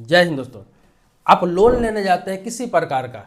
जय हिंद दोस्तों। आप लोन लेने जाते हैं किसी प्रकार का,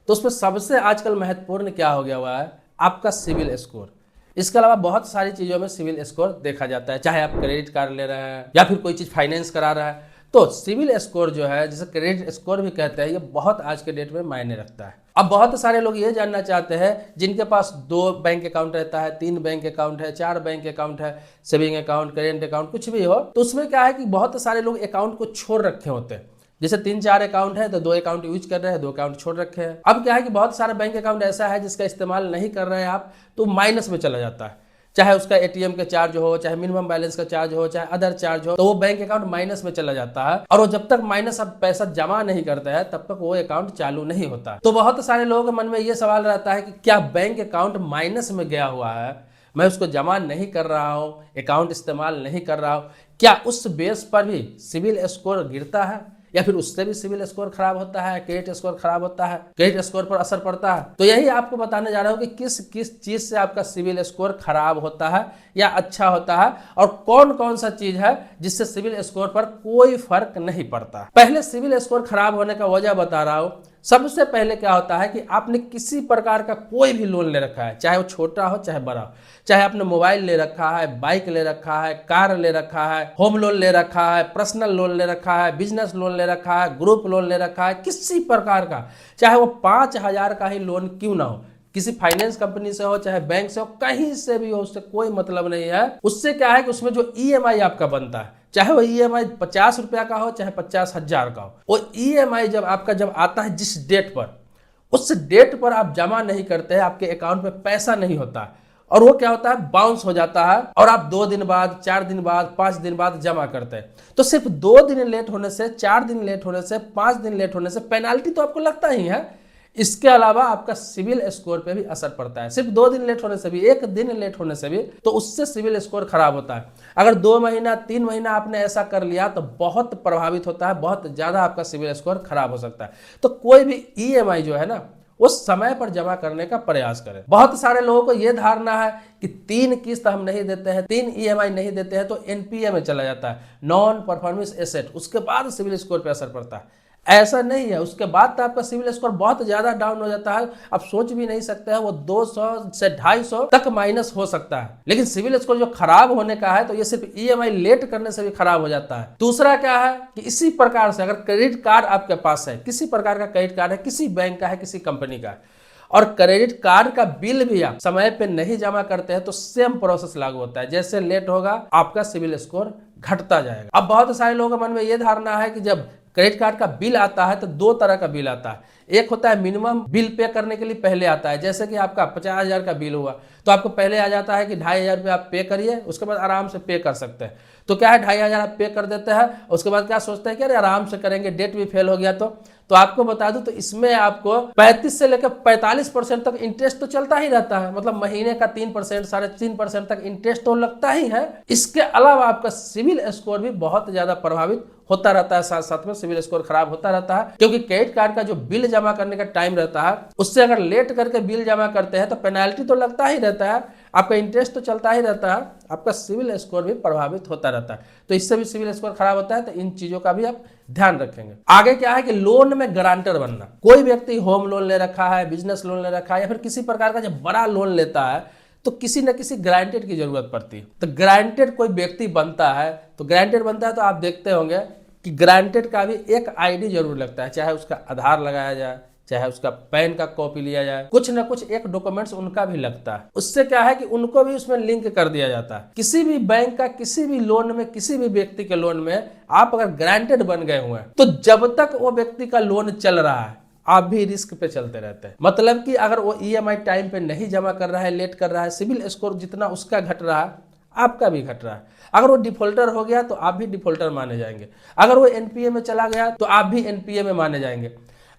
तो उसमें सबसे आजकल महत्वपूर्ण क्या हो गया हुआ है, आपका सिविल स्कोर। इसके अलावा बहुत सारी चीज़ों में सिविल स्कोर देखा जाता है, चाहे आप क्रेडिट कार्ड ले रहे हैं या फिर कोई चीज़ फाइनेंस करा रहा है, तो सिविल स्कोर जो है, जिसे क्रेडिट स्कोर भी कहते हैं, ये बहुत आज के डेट में मायने रखता है। अब बहुत सारे लोग ये जानना चाहते हैं जिनके पास 2 बैंक अकाउंट रहता है, 3 बैंक अकाउंट है, 4 बैंक अकाउंट है, सेविंग अकाउंट, करेंट अकाउंट, कुछ भी हो, तो उसमें क्या है कि बहुत सारे लोग अकाउंट को छोड़ रखे होते हैं। जैसे 3-4 अकाउंट है तो 2 अकाउंट यूज कर रहे हैं, 2 अकाउंट छोड़ रखे हैं। अब क्या है कि बहुत सारे बैंक अकाउंट ऐसा है जिसका इस्तेमाल नहीं कर रहे हैं आप, तो माइनस में चला जाता है। चाहे उसका एटीएम का चार्ज हो, चाहे मिनिमम बैलेंस का चार्ज हो, चाहे अदर चार्ज हो, तो वो बैंक अकाउंट माइनस में चला जाता है। और वो जब तक माइनस आप पैसा जमा नहीं करते हैं तब तक वो अकाउंट चालू नहीं होता। तो बहुत सारे लोगों के मन में ये सवाल रहता है कि क्या बैंक अकाउंट माइनस में गया हुआ है, मैं उसको जमा नहीं कर रहा हूँ, अकाउंट इस्तेमाल नहीं कर रहा हूँ, क्या उस बेस पर भी सिविल स्कोर गिरता है या फिर उससे भी सिविल स्कोर खराब होता है, क्रेडिट स्कोर खराब होता है, क्रेडिट स्कोर पर असर पड़ता है? तो यही आपको बताने जा रहा हूं कि किस किस चीज से आपका सिविल स्कोर खराब होता है या अच्छा होता है, और कौन कौन सा चीज है जिससे सिविल स्कोर पर कोई फर्क नहीं पड़ता। पहले सिविल स्कोर खराब होने का वजह बता रहा हूं। सबसे पहले क्या होता है कि आपने किसी प्रकार का कोई भी लोन ले रखा है, चाहे वो छोटा हो चाहे बड़ा हो, चाहे आपने मोबाइल ले रखा है, बाइक ले रखा है, कार ले रखा है, होम लोन ले रखा है, पर्सनल लोन ले रखा है, बिजनेस लोन ले रखा है, ग्रुप लोन ले रखा है, किसी प्रकार का, चाहे वो 5,000 का ही लोन क्यों ना हो, किसी फाइनेंस कंपनी से हो चाहे बैंक से हो, कहीं से भी हो, उससे कोई मतलब नहीं है। उससे क्या है कि उसमें जो ईएमआई आपका बनता है, चाहे वो ईएमआई 50 रुपया का हो चाहे 50,000 का हो, वो ईएमआई जब आता है जिस डेट पर, उस डेट पर आप जमा नहीं करते हैं, आपके अकाउंट में पैसा नहीं होता है, और वो क्या होता है, बाउंस हो जाता है, और आप 2 दिन बाद, 4 दिन बाद, 5 दिन बाद जमा करते हैं। तो सिर्फ 2 दिन लेट होने से, 4 दिन लेट होने से, 5 दिन लेट होने से पेनाल्टी तो आपको लगता ही है। इसके अलावा आपका सिविल स्कोर पे भी असर पड़ता है। सिर्फ 2 दिन लेट होने से भी, 1 दिन लेट होने से भी, तो उससे सिविल स्कोर खराब होता है। अगर 2 महीना, 3 महीना आपने ऐसा कर लिया तो बहुत प्रभावित होता है, बहुत ज्यादा आपका सिविल स्कोर खराब हो सकता है। तो कोई भी ईएमआई जो है ना, उस समय पर जमा करने का प्रयास करें। बहुत सारे लोगों को यह धारणा है कि 3 किस्त हम नहीं देते हैं, 3 ईएमआई नहीं देते हैं तो एनपीए में चला जाता है, नॉन परफॉर्मेंस एसेट, उसके बाद सिविल स्कोर पे असर पड़ता है। ऐसा नहीं है, उसके बाद तो आपका सिविल स्कोर बहुत ज्यादा डाउन हो जाता है। आप सोच भी नहीं सकते हैं, वो 200 से 250 तक माइनस हो सकता है। लेकिन सिविल स्कोर जो खराब होने का है, तो ये सिर्फ ईएमआई लेट करने से भी खराब हो जाता है। दूसरा क्या है कि इसी प्रकार से अगर क्रेडिट कार्ड आपके पास है, किसी प्रकार का क्रेडिट कार्ड है, किसी बैंक का है, किसी कंपनी का है, और क्रेडिट कार्ड का बिल भी आप समय पे नहीं जमा करते हैं, तो सेम प्रोसेस लागू होता है। जैसे लेट होगा आपका सिविल स्कोर घटता जाएगा। अब बहुत सारे लोगों के मन में यह धारणा है कि जब क्रेडिट कार्ड का बिल आता है तो 2 तरह का बिल आता है। एक होता है मिनिमम बिल पे करने के लिए पहले आता है, जैसे कि आपका 50,000 का बिल हुआ तो आपको पहले आ जाता है कि 2,500 रुपये आप पे करिए, उसके बाद आराम से पे कर सकते हैं। तो क्या है, 2,500 आप पे कर देते हैं, उसके बाद क्या सोचते हैं कि अरे आराम से करेंगे, डेट भी फेल हो गया तो आपको बता दूं, तो इसमें आपको 35 से लेकर 45% तक इंटरेस्ट तो चलता ही रहता है। मतलब महीने का 3%, 3.5% तक इंटरेस्ट तो लगता ही है। इसके अलावा आपका सिविल स्कोर भी बहुत ज्यादा प्रभावित होता रहता है, साथ साथ में सिविल स्कोर खराब होता रहता है, क्योंकि क्रेडिट कार्ड का जो बिल जमा करने का टाइम रहता है, उससे अगर लेट करके बिल जमा करते हैं तो पेनाल्टी तो लगता ही रहता है, आपका इंटरेस्ट तो चलता ही रहता है, आपका सिविल स्कोर भी प्रभावित होता रहता है। तो इससे भी सिविल स्कोर खराब होता है। तो इन चीजों का भी आप ध्यान रखेंगे। आगे क्या है कि लोन में गारंटर बनना। कोई व्यक्ति होम लोन ले रखा है, बिजनेस लोन ले रखा है, या फिर किसी प्रकार का जब बड़ा लोन लेता है तो किसी न किसी गारंटर की जरूरत पड़ती है। तो गारंटर कोई व्यक्ति बनता है, तो आप देखते होंगे कि गारंटर का भी एक आईडी जरूर लगता है, चाहे उसका आधार लगाया जाए, चाहे उसका पैन का कॉपी लिया जाए, कुछ ना कुछ एक डॉक्यूमेंट्स उनका भी लगता है। उससे क्या है कि उनको भी उसमें लिंक कर दिया जाता है। किसी भी बैंक का किसी भी लोन में, किसी भी व्यक्ति के लोन में आप अगर गारंटेड बन गए हुए हैं, तो जब तक वो व्यक्ति का लोन चल रहा है आप भी रिस्क पे चलते रहते हैं। मतलब कि अगर वो ईएमआई टाइम पे नहीं जमा कर रहा है, लेट कर रहा है, सिविल स्कोर जितना उसका घट रहा है आपका भी घट रहा है। अगर वो डिफॉल्टर हो गया तो आप भी डिफॉल्टर माने जाएंगे, अगर वो एनपीए में चला गया तो आप भी एनपीए में माने जाएंगे।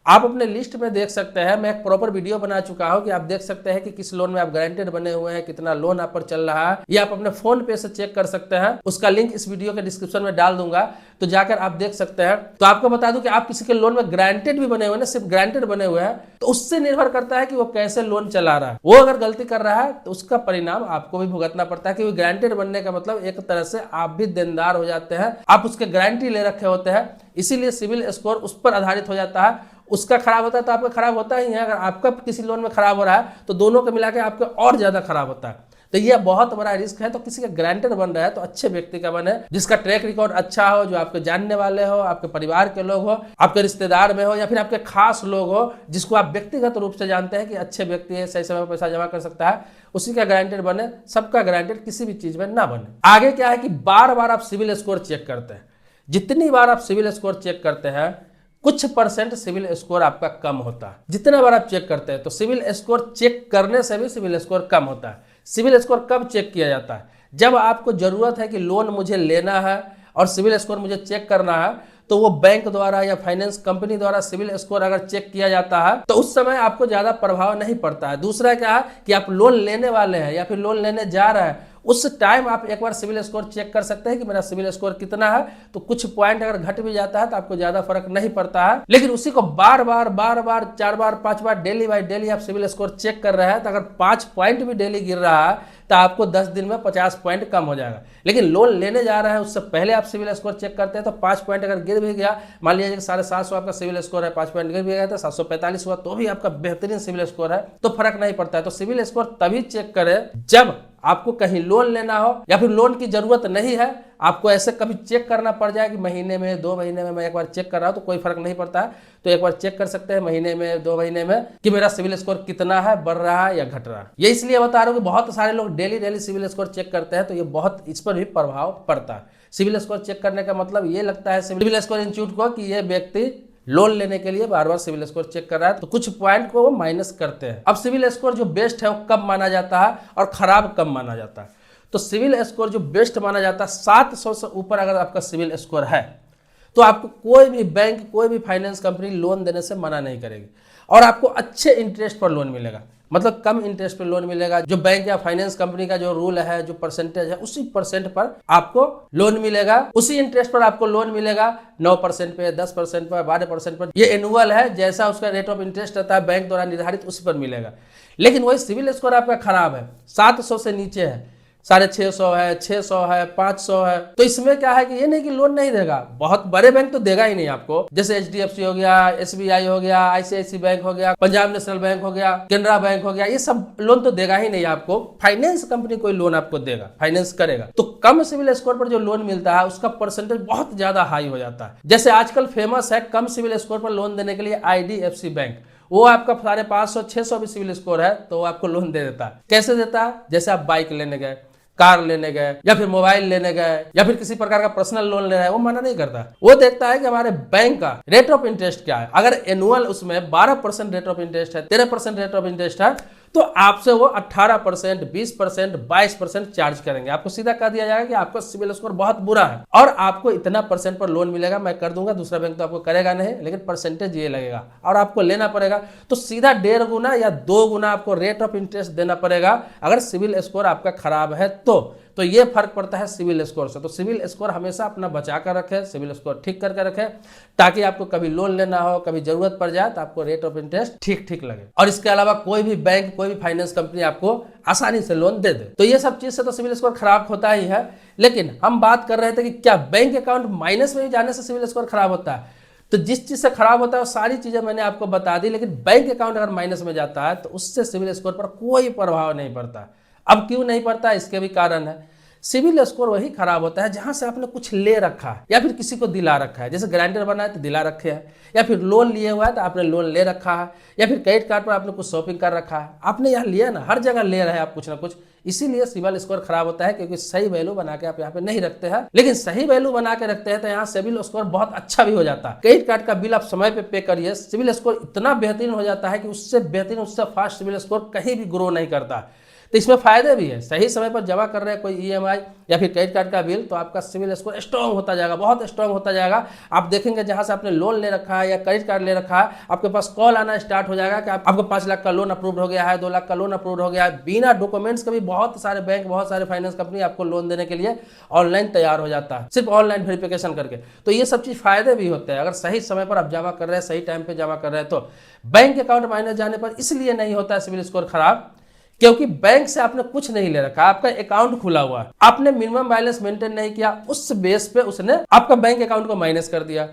आप अपने लिस्ट में देख सकते हैं, मैं एक प्रॉपर वीडियो बना चुका हूं कि आप देख सकते हैं कि किस लोन में आप गारंटेड बने हुए हैं, कितना लोन आप पर चल रहा है, ये आप अपने फोन पे से चेक कर सकते हैं। उसका लिंक इस वीडियो के डिस्क्रिप्शन में डाल दूंगा, तो जाकर आप देख सकते हैं। तो आपको बता दूं कि आप किसी के लोन में गारंटेड भी बने हुए हैं, सिर्फ गारंटेड बने हुए हैं, तो उससे निर्भर करता है कि वो कैसे लोन चला रहा है। वो अगर गलती कर रहा है तो उसका परिणाम आपको भी भुगतना पड़ता है, क्योंकि गारंटेड बनने का मतलब एक तरह से आप भी देनदार हो जाते हैं, आप उसके गारंटी ले रखे होते हैं, इसीलिए सिविल स्कोर उस पर आधारित हो जाता है। उसका खराब होता है तो आपका खराब होता ही है, अगर आपका किसी लोन में खराब हो रहा है तो दोनों को मिला के आपका और ज्यादा खराब होता है। तो ये बहुत बड़ा रिस्क है। तो किसी का गारंटर बन रहा है तो अच्छे व्यक्ति का बने, जिसका ट्रैक रिकॉर्ड अच्छा हो, जो आपके जानने वाले हो, आपके परिवार के लोग हो, आपके रिश्तेदार में हो, या फिर आपके खास लोग हो जिसको आप व्यक्तिगत रूप से जानते हैं कि अच्छे व्यक्ति है, सही समय पर पैसा जमा कर सकता है, उसी का गारंटर बने। सबका गारंटर किसी भी चीज में ना बने। आगे क्या है कि बार बार आप सिविल स्कोर चेक करते हैं। जितनी बार आप सिविल स्कोर चेक करते हैं कुछ परसेंट सिविल स्कोर आपका कम होता है। जितना बार आप चेक करते हैं तो सिविल स्कोर चेक करने से भी सिविल स्कोर कम होता है। सिविल स्कोर कब चेक किया जाता है? जब आपको जरूरत है कि लोन मुझे लेना है और सिविल स्कोर मुझे चेक करना है, तो वो बैंक द्वारा या फाइनेंस कंपनी द्वारा सिविल स्कोर अगर चेक किया जाता है तो उस समय आपको ज्यादा प्रभाव नहीं पड़ता है। दूसरा क्या है कि आप लोन लेने वाले हैं या फिर लोन लेने जा रहे हैं, उस टाइम आप एक बार सिविल स्कोर चेक कर सकते हैं कि मेरा सिविल स्कोर कितना है। तो कुछ पॉइंट अगर घट भी जाता है तो आपको ज्यादा फर्क नहीं पड़ता है। लेकिन उसी को बार बार 4 बार 5 बार डेली बाय डेली आप सिविल स्कोर चेक कर रहे हैं, तो अगर 5 पॉइंट भी डेली गिर रहा है तो आपको 10 दिन में 50 पॉइंट कम हो जाएगा। लेकिन लोन लेने जा रहे हैं उससे पहले आप सिविल स्कोर चेक करते हैं तो 5 पॉइंट अगर गिर भी गया, मान लीजिए 750 आपका सिविल स्कोर है, 5 पॉइंट गिर भी गया तो 745 हुआ, तो भी आपका बेहतरीन सिविल स्कोर है, तो फर्क नहीं पड़ता है। तो सिविल स्कोर तभी चेक करें जब आपको कहीं लोन लेना हो या फिर लोन की जरूरत नहीं है, आपको ऐसे कभी चेक करना पड़ जाए कि महीने में 2 महीने में मैं एक बार चेक कर रहा हूं तो कोई फर्क नहीं पड़ता है। तो एक बार चेक कर सकते हैं महीने में 2 महीने में कि मेरा सिविल स्कोर कितना है, बढ़ रहा है या घट रहा है। ये इसलिए बता रहा हूं कि बहुत सारे लोग डेली सिविल स्कोर चेक करते हैं, तो ये बहुत इस पर भी प्रभाव पड़ता है। सिविल स्कोर चेक करने का मतलब ये लगता है सिविल स्कोर इंस्टीट्यूट को कि ये व्यक्ति लोन लेने के लिए बार बार सिविल स्कोर चेक कर रहा है, तो कुछ पॉइंट को वो माइनस करते हैं। अब सिविल स्कोर जो बेस्ट है वो कब माना जाता है और खराब कब माना जाता है? तो सिविल स्कोर जो बेस्ट माना जाता है, 700 से ऊपर अगर आपका सिविल स्कोर है तो आपको कोई भी बैंक, कोई भी फाइनेंस कंपनी लोन देने से मना नहीं करेगी और आपको अच्छे इंटरेस्ट पर लोन मिलेगा। मतलब कम इंटरेस्ट पर लोन मिलेगा। जो बैंक या फाइनेंस कंपनी का जो रूल है, जो परसेंटेज है, उसी परसेंट पर आपको लोन मिलेगा, उसी इंटरेस्ट पर आपको लोन मिलेगा। 9% पे, 10% पर, 12% पर। ये एनुअल है, जैसा उसका रेट ऑफ इंटरेस्ट रहता है बैंक द्वारा निर्धारित, उसी पर मिलेगा। लेकिन वही सिविल स्कोर आपका खराब है, 700 से नीचे है, 650 है, 600 है, 500 है, तो इसमें क्या है कि ये नहीं कि लोन नहीं देगा, बहुत बड़े बैंक तो देगा ही नहीं आपको। जैसे HDFC हो गया, SBI हो गया, ICICI बैंक हो गया, पंजाब नेशनल बैंक हो गया, केनरा बैंक हो गया, ये सब लोन तो देगा ही नहीं आपको। फाइनेंस कंपनी कोई लोन आपको देगा, फाइनेंस करेगा। तो कम सिविल स्कोर पर जो लोन मिलता है उसका परसेंटेज बहुत ज्यादा हाई हो जाता है। जैसे आजकल फेमस है कम सिविल स्कोर पर लोन देने के लिए IDFC बैंक, वो आपका 550, 600 भी सिविल स्कोर है तो वो आपको लोन दे देता है। कैसे देता है? जैसे आप बाइक लेने गए, कार लेने गए, या फिर मोबाइल लेने गए, या फिर किसी प्रकार का पर्सनल लोन ले रहे हैं, वो मना नहीं करता। वो देखता है कि हमारे बैंक का रेट ऑफ इंटरेस्ट क्या है। अगर एनुअल उसमें 12% रेट ऑफ इंटरेस्ट है, 13% रेट ऑफ इंटरेस्ट है, तो आपसे वो 18%, 20%, 22% चार्ज करेंगे। आपको सीधा कह दिया जाएगा कि आपका सिविल स्कोर बहुत बुरा है और आपको इतना परसेंट पर लोन मिलेगा, मैं कर दूंगा, दूसरा बैंक तो आपको करेगा नहीं, लेकिन परसेंटेज ये लगेगा और आपको लेना पड़ेगा। तो सीधा 1.5 गुना या 2 गुना आपको रेट ऑफ इंटरेस्ट देना पड़ेगा अगर सिविल स्कोर आपका खराब है तो ये फर्क पड़ता है सिविल स्कोर से। तो सिविल स्कोर हमेशा अपना बचा कर रखें, सिविल स्कोर ठीक करके रखें, ताकि आपको कभी लोन लेना हो, कभी जरूरत पड़ जाए तो आपको रेट ऑफ इंटरेस्ट ठीक लगे। और इसके अलावा कोई भी बैंक, कोई भी फाइनेंस कंपनी आपको आसानी से लोन दे दे। तो ये सब चीज से तो सिविल स्कोर खराब होता ही है। लेकिन हम बात कर रहे थे कि क्या बैंक अकाउंट माइनस में जाने से सिविल स्कोर खराब होता है? तो जिस चीज से खराब होता है वो सारी चीजें मैंने आपको बता दी, लेकिन बैंक अकाउंट अगर माइनस में जाता है तो उससे सिविल स्कोर पर कोई प्रभाव नहीं पड़ता। अब क्यों नहीं पड़ता, इसके भी कारण है। सिविल स्कोर वही खराब होता है जहां से आपने कुछ ले रखा है या फिर किसी को दिला रखा है। जैसे गारंटर बना है तो दिला रखे हैं, या फिर लोन लिए हुआ है तो आपने लोन ले रखा है, या फिर क्रेडिट कार्ड पर आपने कुछ शॉपिंग कर रखा है, आपने यहाँ लिया ना, हर जगह ले रहे हैं आप कुछ ना कुछ। इसीलिए सिविल स्कोर खराब होता है, क्योंकि सही वैल्यू बना के आप यहाँ पे नहीं रखते हैं। लेकिन सही वैल्यू बना के रखते हैं तो यहाँ सिविल स्कोर बहुत अच्छा भी हो जाता है। क्रेडिट कार्ड का बिल आप समय पे करिए, सिविल स्कोर इतना बेहतरीन हो जाता है कि उससे बेहतरीन, उससे फास्ट सिविल स्कोर कहीं भी ग्रो नहीं करता। तो इसमें फायदे भी है, सही समय पर जमा कर रहे हैं कोई ईएमआई या फिर क्रेडिट कार्ड का बिल, तो आपका सिविल स्कोर स्ट्रांग होता जाएगा, बहुत स्ट्रांग होता जाएगा। आप देखेंगे जहां से आपने लोन ले रखा है या क्रेडिट कार्ड ले रखा है, आपके पास कॉल आना स्टार्ट हो जाएगा कि आपको 5 लाख का लोन अप्रूव हो गया है, 2 लाख का लोन अप्रूव हो गया है। बिना डॉक्यूमेंट्स के भी बहुत सारे बैंक, बहुत सारे फाइनेंस कंपनी आपको लोन देने के लिए ऑनलाइन तैयार हो जाता है, सिर्फ ऑनलाइन वेरिफिकेशन करके। तो ये सब चीज फायदे भी होते हैं, अगर सही समय पर आप जमा कर रहे हैं, सही टाइम पे जमा कर रहे हैं। तो बैंक अकाउंट माइनस जाने पर इसलिए नहीं होता है सिविल स्कोर खराब, क्योंकि बैंक से आपने कुछ नहीं ले रखा, आपका अकाउंट खुला हुआ है, आपने मिनिमम बैलेंस मेंटेन नहीं किया, उस बेस पे उसने आपका बैंक अकाउंट को माइनस कर दिया।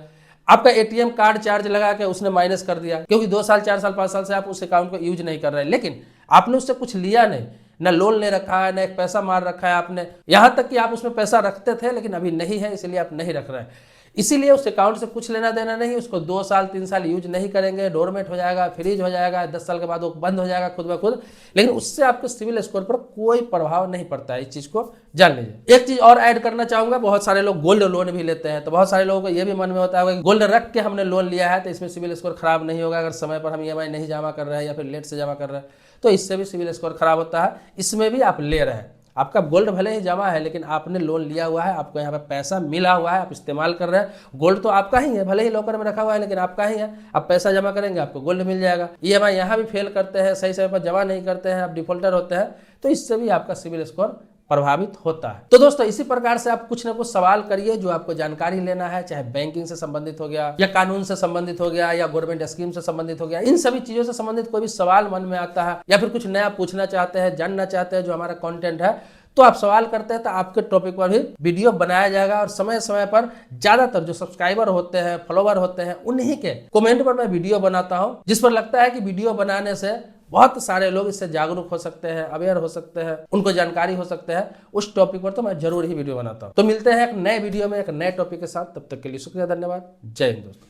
आपका एटीएम कार्ड चार्ज लगा के उसने माइनस कर दिया, क्योंकि 2 साल 4 साल 5 साल से आप उस अकाउंट को यूज नहीं कर रहे हैं, लेकिन आपने उससे कुछ लिया नहीं, ना लोन ले रखा है, ना एक पैसा मार रखा है आपने, यहां तक कि आप उसमें पैसा रखते थे लेकिन अभी नहीं है, इसलिए आप नहीं रख रहे हैं। इसीलिए उस अकाउंट से कुछ लेना देना नहीं, उसको 2 साल 3 साल यूज नहीं करेंगे, डोरमेट हो जाएगा, फ्रीज हो जाएगा, 10 साल के बाद वो बंद हो जाएगा खुद ब खुद, लेकिन उससे आपके सिविल स्कोर पर कोई प्रभाव नहीं पड़ता है। इस चीज को जान लीजिए। एक चीज और ऐड करना चाहूंगा, बहुत सारे लोग गोल्ड लोन भी लेते हैं, तो बहुत सारे लोगों को ये भी मन में होता है कि गोल्ड रख के हमने लोन लिया है तो इसमें सिविल स्कोर खराब नहीं होगा, अगर समय पर हम ईएमआई नहीं जमा कर रहे हैं या फिर लेट से जमा कर रहे हैं तो इससे भी सिविल स्कोर खराब होता है। इसमें भी आप ले रहे हैं, आपका गोल्ड भले ही जमा है लेकिन आपने लोन लिया हुआ है, आपको यहाँ पे पैसा मिला हुआ है, आप इस्तेमाल कर रहे हैं। गोल्ड तो आपका ही है, भले ही लॉकर में रखा हुआ है लेकिन आपका ही है, आप पैसा जमा करेंगे आपको गोल्ड मिल जाएगा। ईएमआई यहाँ भी फेल करते हैं, सही समय पर जमा नहीं करते हैं, आप डिफॉल्टर होते हैं, तो इससे भी आपका सिविल स्कोर प्रभावित होता है। तो दोस्तों इसी प्रकार से आप कुछ ना कुछ सवाल करिए जो आपको जानकारी लेना है, चाहे बैंकिंग से संबंधित हो गया या कानून से संबंधित हो गया या गवर्नमेंट स्कीम से संबंधित हो गया, इन सभी चीजों से संबंधित कोई भी सवाल मन में आता है या फिर कुछ नया पूछना चाहते हैं, जानना चाहते हैं जो हमारा कंटेंट है, तो आप सवाल करते हैं तो आपके टॉपिक पर भी वीडियो बनाया जाएगा। और समय समय पर ज्यादातर जो सब्सक्राइबर होते हैं, फॉलोवर होते हैं, उन्हीं के कमेंट पर मैं वीडियो बनाता हूं, जिस पर लगता है कि वीडियो बनाने से बहुत सारे लोग इससे जागरूक हो सकते हैं, अवेयर हो सकते हैं, उनको जानकारी हो सकते हैं, उस टॉपिक पर तो मैं जरूर ही वीडियो बनाता हूं। तो मिलते हैं एक नए वीडियो में एक नए टॉपिक के साथ, तब तक के लिए शुक्रिया, धन्यवाद, जय हिंद दोस्तों।